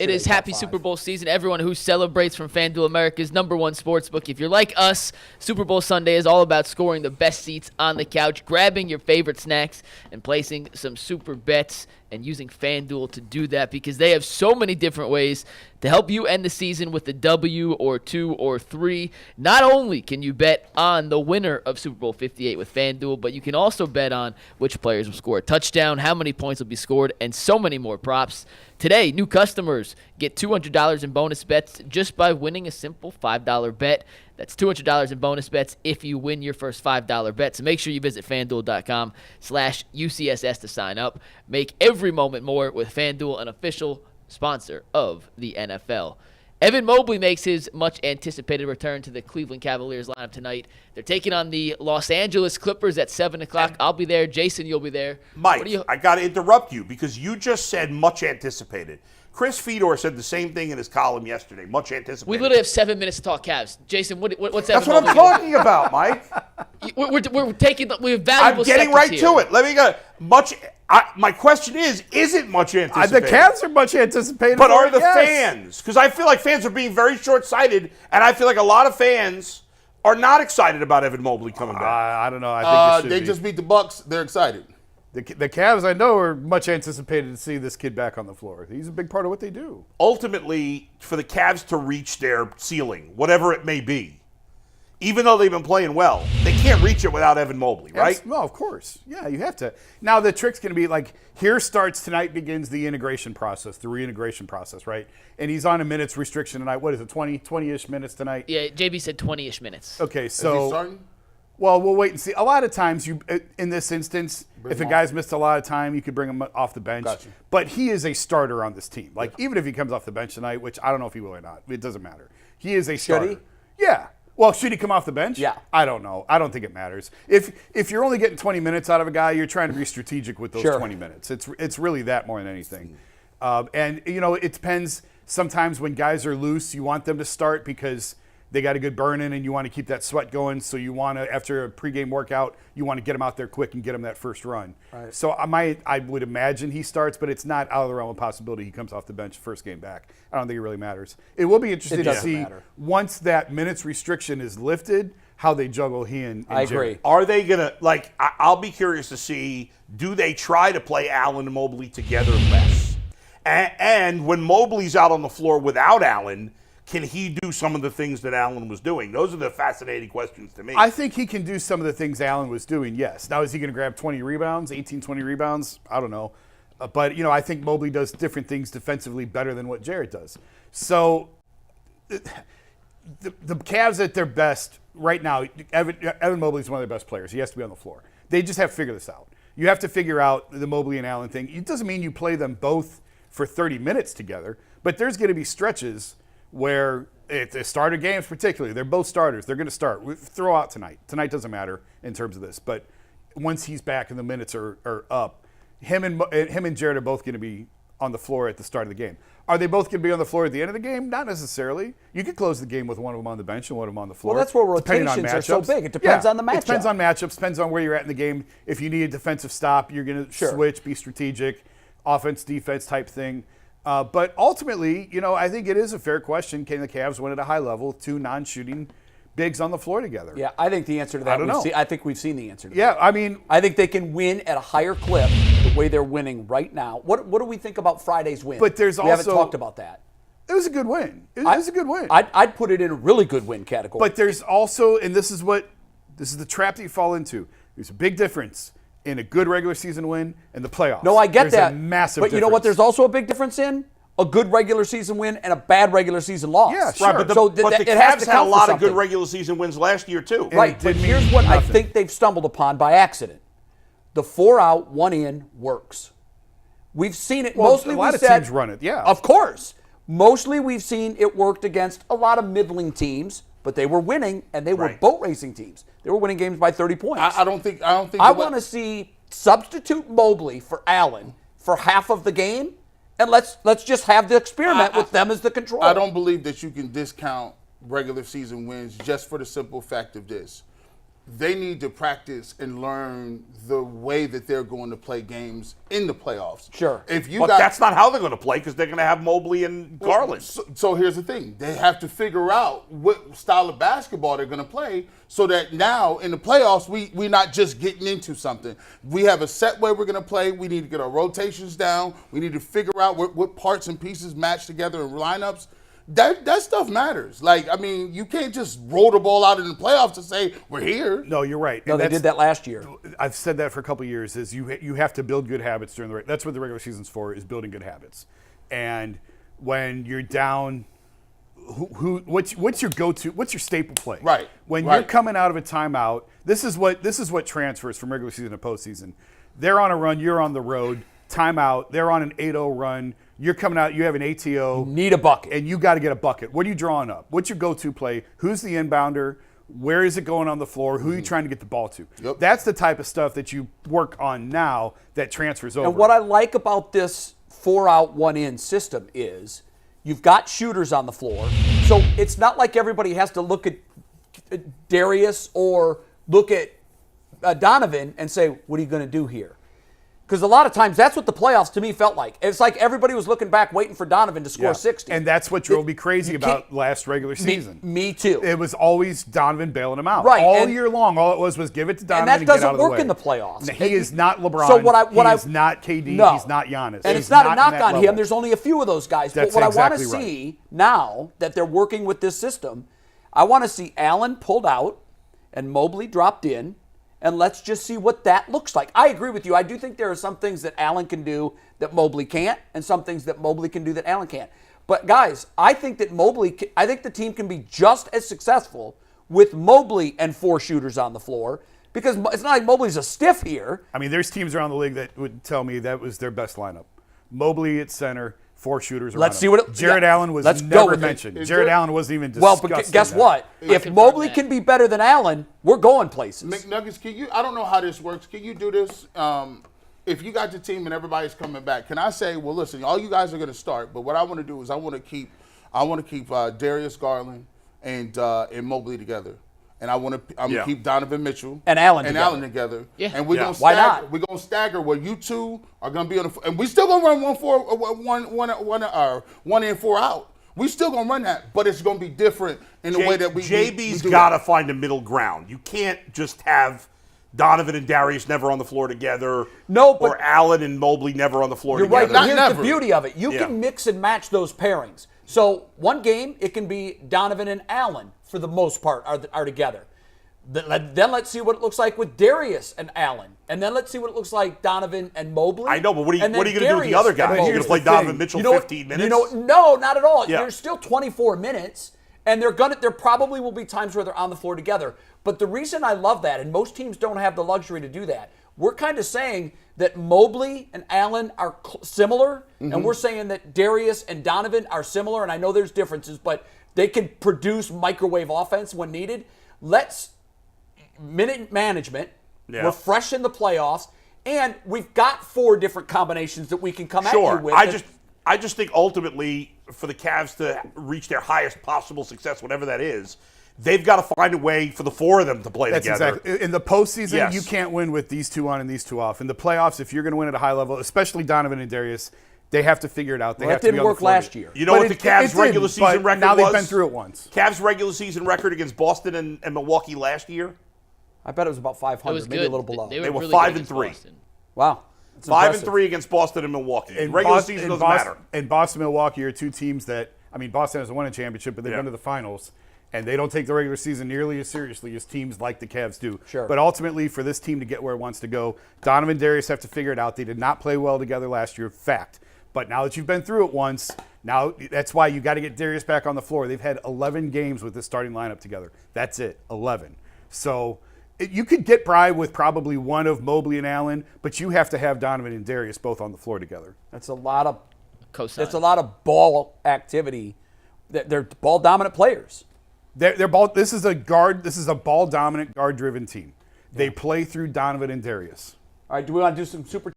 It is happy Super Bowl season. Everyone who celebrates from FanDuel, America's #1 sportsbook. If you're like us, Super Bowl Sunday is all about scoring the best seats on the couch, grabbing your favorite snacks, and placing some super bets, and using FanDuel to do that because they have so many different ways to help you end the season with a W or 2 or 3. Not only can you bet on the winner of Super Bowl 58 with FanDuel, but you can also bet on which players will score a touchdown, how many points will be scored, and so many more props. Today, new customers get $200 in bonus bets just by winning a simple $5 bet. That's $200 in bonus bets if you win your first $5 bet. So make sure you visit FanDuel.com/UCSS to sign up. Make every moment more with FanDuel, an official sponsor of the NFL. Evan Mobley makes his much-anticipated return to the Cleveland Cavaliers lineup tonight. They're taking on the Los Angeles Clippers at 7 o'clock. I'll be there. Jason, you'll be there. Mike, I got to interrupt you because you just said much anticipated. Chris Fedor said the same thing in his column yesterday. Much anticipated. We literally have 7 minutes to talk Cavs. Jason, what's that? That's what I'm talking about, Mike. We're taking we have valuable. I'm getting right to it. Let me go. My question is it much anticipated? The Cavs are much anticipated. But are the fans? Because I feel like fans are being very short-sighted, and I feel like a lot of fans are not excited about Evan Mobley coming back. I don't know. I think they just beat the Bucks. They're excited. The Cavs, I know, are much anticipated to see this kid back on the floor. He's a big part of what they do. Ultimately, for the Cavs to reach their ceiling, whatever it may be, even though they've been playing well, they can't reach it without Evan Mobley, right? Well, of course. Yeah, you have to. Now, the trick's going to be like, here starts tonight begins the integration process, the reintegration process, right? And he's on a minutes restriction tonight. What is it, 20-ish minutes tonight? Yeah, JB said 20-ish minutes. Okay, so. Is he starting? Well, we'll wait and see. A lot of times, in this instance, if a guy's missed a lot of time, you could bring him off the bench. Gotcha. But he is a starter on this team. Like, even if he comes off the bench tonight, which I don't know if he will or not, it doesn't matter. He is a starter. Should he? Yeah. Well, should he come off the bench? Yeah. I don't know. I don't think it matters. If you're only getting 20 minutes out of a guy, you're trying to be strategic with those 20 minutes. It's really that more than anything. And, it depends. Sometimes when guys are loose, you want them to start because they got a good burn in and you want to keep that sweat going. So you want to, after a pregame workout, you want to get them out there quick and get them that first run. Right. So I would imagine he starts, but it's not out of the realm of possibility he comes off the bench first game back. I don't think it really matters. It will be interesting to see once that minutes restriction is lifted, how they juggle he and I Jerry. agree. Are they going to, I'll be curious to see, do they try to play Allen and Mobley together less? And when Mobley's out on the floor without Allen, can he do some of the things that Allen was doing? Those are the fascinating questions to me. I think he can do some of the things Allen was doing, yes. Now, is he going to grab 20 rebounds, 18, 20 rebounds? I don't know. But I think Mobley does different things defensively better than what Jarrett does. So the Cavs at their best right now, Evan Mobley is one of their best players. He has to be on the floor. They just have to figure this out. You have to figure out the Mobley and Allen thing. It doesn't mean you play them both for 30 minutes together, but there's going to be stretches where if the starter games particularly, they're both starters. They're going to start. We throw out tonight. Tonight doesn't matter in terms of this, but once he's back and the minutes are up, him and Jared are both going to be on the floor at the start of the game. Are they both going to be on the floor at the end of the game? Not necessarily. You could close the game with one of them on the bench and one of them on the floor. Well, that's where rotations are so big. It depends on the matchup. It depends on matchups. Depends on where you're at in the game. If you need a defensive stop, you're going to switch, be strategic, offense, defense type thing. But ultimately, I think it is a fair question. Can the Cavs win at a high level, two non-shooting bigs on the floor together? Yeah, I think the answer to that, I don't know. I think we've seen the answer to that. Yeah, I mean, I think they can win at a higher clip the way they're winning right now. What do we think about Friday's win? But we haven't talked about that. It was a good win. It was a good win. I'd put it in a really good win category. But there's also, and this is the trap that you fall into. There's a big difference in a good regular season win and the playoffs. No, I get that. A massive but difference. You know what? There's also a big difference in a good regular season win and a bad regular season loss. Yeah, sure. Right, but the Cavs had a lot of good regular season wins last year too. Right, but here's what I think they've stumbled upon by accident. The 4 out, 1 in works. We've seen it. Well, mostly a lot we of said, teams run it, yeah. Of course. Mostly we've seen it worked against a lot of middling teams, but they were winning, and they were boat racing teams. They were winning games by 30 points. I don't think. I want to see substitute Mobley for Allen for half of the game, and let's just have the experiment with them as the control. I don't believe that you can discount regular season wins just for the simple fact of this. they need to practice and learn the way that they're going to play games in the playoffs. Sure. But that's not how they're going to play because they're going to have Mobley and Garland. So here's the thing. They have to figure out what style of basketball they're going to play so that now in the playoffs, we're not just getting into something. We have a set way we're going to play. We need to get our rotations down. We need to figure out what parts and pieces match together in lineups. That stuff matters. Like, I mean, you can't just roll the ball out in the playoffs to say we're here. No, you're right. No, they did that last year. I've said that for a couple of years. Is you have to build good habits during that's what the regular season's for, is building good habits. And when you're down, what's your go-to? What's your staple play? Right. When you're coming out of a timeout, this is what transfers from regular season to postseason. They're on a run. You're on the road. Timeout. They're on an 8-0 run. You're coming out, you have an ATO. Need a bucket. And you got to get a bucket. What are you drawing up? What's your go-to play? Who's the inbounder? Where is it going on the floor? Who are you trying to get the ball to? Yep. That's the type of stuff that you work on now that transfers over. And what I like about this 4-out, 1-in system is you've got shooters on the floor. So it's not like everybody has to look at Darius or look at Donovan and say, what are you going to do here? Because a lot of times that's what the playoffs to me felt like. It's like everybody was looking back waiting for Donovan to score 60. And that's what drove me crazy about last regular season. Me too. It was always Donovan bailing him out. Right. All year long, all it was give it to Donovan and that and get out doesn't of the work way. in the playoffs. He is not LeBron. So he is not KD. No. He's not Giannis. And He's it's not a in knock that on level. him. There's only a few of those guys. That's but what exactly I want to see now that they're working with this system, I want to see Allen pulled out and Mobley dropped in. And let's just see what that looks like. I agree with you. I do think there are some things that Allen can do that Mobley can't, and some things that Mobley can do that Allen can't. But guys, I think that I think the team can be just as successful with Mobley and 4 shooters on the floor, because it's not like Mobley's a stiff here. I mean, there's teams around the league that would tell me that was their best lineup. Mobley at center, 4 shooters around Let's see him. what Jared Allen was never mentioned. Jared Allen wasn't even discussed. Well, but guess in what? that. If Mobley can be better than Allen, we're going places. McNuggets, I don't know how this works. Can you do this? If you got the team and everybody's coming back, can I say, well, listen, all you guys are going to start, but what I want to do is I want to keep Darius Garland and Mobley together. And I'm gonna keep Donovan Mitchell and Allen together. Yeah. And we're gonna Why stagger. not? We're gonna stagger where you two are gonna be on the, and we still gonna run 1 in 4 out. We still gonna run that, but it's gonna be different in the way that we. JB's got to find a middle ground. You can't just have Donovan and Darius never on the floor together. No, but or Allen and Mobley never on the floor you're together. right. Here's never. the beauty of it. You can mix and match those pairings. So one game, it can be Donovan and Allen for the most part are together. Then let's see what it looks like with Darius and Allen. And then let's see what it looks like Donovan and Mobley. I know, but what are you going to do with Darius the other guys? and You're going Mobley. to play Donovan Mitchell 15 minutes? No, not at all. Yeah. There's still 24 minutes, and there probably will be times where they're on the floor together. But the reason I love that, and most teams don't have the luxury to do that, we're kind of saying that Mobley and Allen are similar, and we're saying that Darius and Donovan are similar, and I know there's differences, but they can produce microwave offense when needed. Let's minute management. Yeah. We're fresh in the playoffs, and we've got 4 different combinations that we can come at you with. I just think ultimately for the Cavs to reach their highest possible success, whatever that is, they've got to find a way for the 4 of them to play together. Exactly. In the postseason, Yes. you can't win with these 2 on and these 2 off. In the playoffs, if you're going to win at a high level, especially Donovan and Darius, they have to figure it out. They have that to be didn't on the work floor. last year. You know what the Cavs' regular season record now was? they've been through it once. Cavs' regular season record against Boston and Milwaukee last year? I bet it was about 500, It was maybe good. a little below. They were really 5 good and against 3. Boston. Wow. That's 5 impressive. and 3 against Boston and Milwaukee. And Regular Boston- season and doesn't Boston- matter. And Boston and Milwaukee are 2 teams that, I mean, Boston hasn't won a championship, but they've been to the finals. And they don't take the regular season nearly as seriously as teams like the Cavs do. Sure. But ultimately, for this team to get where it wants to go, Donovan and Darius have to figure it out. They did not play well together last year, fact. But now that you've been through it once, now that's why you got to get Darius back on the floor. They've had 11 games with this starting lineup together. That's it, 11. So you could get by with probably one of Mobley and Allen, but you have to have Donovan and Darius both on the floor together. That's a lot of Cosign. That's a lot of ball activity. They're ball dominant players. They're ball. This is a ball dominant, guard driven team. They play through Donovan and Darius. All right, do we want to do some super